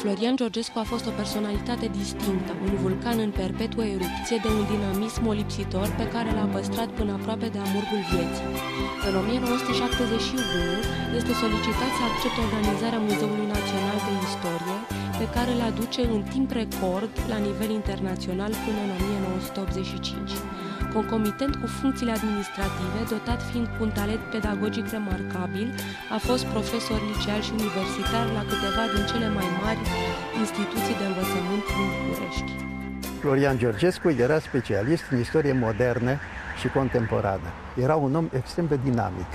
Florian Georgescu a fost o personalitate distinctă, un vulcan în perpetuă erupție de un dinamism molipsitor pe care l-a păstrat până aproape de amurgul vieții. În 1971 este solicitat să accepte organizarea Muzeului Național de Istorie, pe care îl aduce în timp record la nivel internațional până în 1985. Concomitent cu funcțiile administrative, dotat fiind cu un talent pedagogic remarcabil, a fost profesor liceal și universitar la câteva din cele mai mari instituții de învățământ din București. Florian Georgescu era specialist în istorie modernă și contemporană. Era un om extrem de dinamic.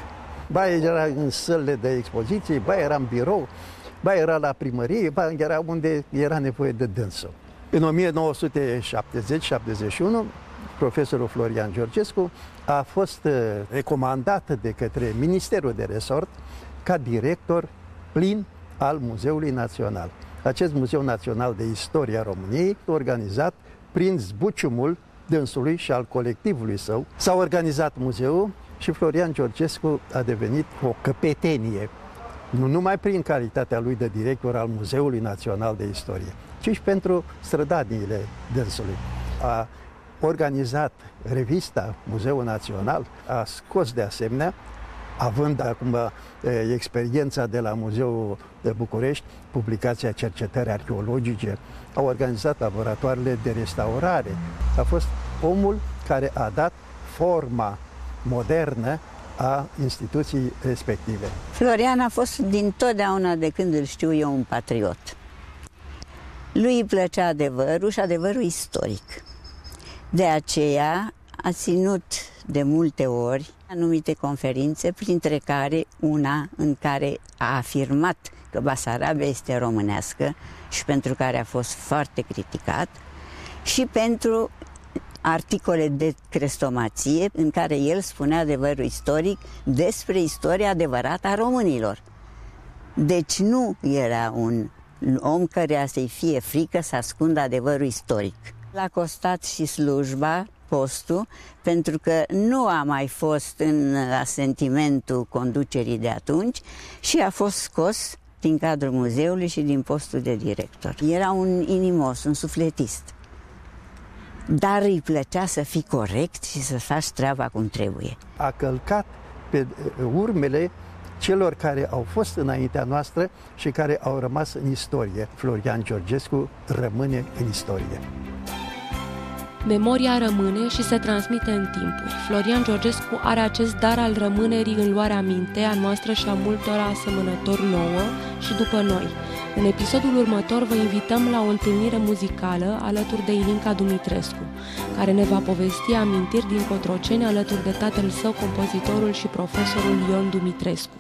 Ba era în sălile de expoziție, ba era în birou, ba era la primărie, ba era unde era nevoie de dânsul. În 1970-71, profesorul Florian Georgescu a fost recomandat de către Ministerul de Resort ca director plin al Muzeului Național. Acest Muzeu Național de Istorie a României, organizat prin zbuciumul dânsului și al colectivului său, s-a organizat muzeul și Florian Georgescu a devenit o căpetenie, nu numai prin calitatea lui de director al Muzeului Național de Istorie, ci și pentru strădaniile dânsului. A organizat revista Muzeul Național, a scos de asemenea, având acum experiența de la Muzeul de București, publicația Cercetări Arheologice, a organizat laboratoarele de restaurare. A fost omul care a dat forma modernă a instituției respective. Florian a fost dintotdeauna, de când îl știu eu, un patriot. Lui îi plăcea adevărul și adevărul istoric. De aceea a ținut de multe ori anumite conferințe, printre care una în care a afirmat că Basarabia este românească și pentru care a fost foarte criticat, și pentru articole de crestomație în care el spunea adevărul istoric despre istoria adevărată a românilor. Deci nu era un om căreia să-i fie frică să ascundă adevărul istoric. L-a costat și slujba, postul, pentru că nu a mai fost în asentimentul conducerii de atunci și a fost scos din cadrul muzeului și din postul de director. Era un inimos, un sufletist, dar îi plăcea să fii corect și să faci treaba cum trebuie. A călcat pe urmele celor care au fost înaintea noastră și care au rămas în istorie. Florian Georgescu rămâne în istorie. Memoria rămâne și se transmite în timpuri. Florian Georgescu are acest dar al rămânerii în luarea minte a noastră și a multora asemănători nouă și după noi. În episodul următor vă invităm la o întâlnire muzicală alături de Ilinca Dumitrescu, care ne va povesti amintiri din Cotroceni alături de tatăl său, compozitorul și profesorul Ion Dumitrescu.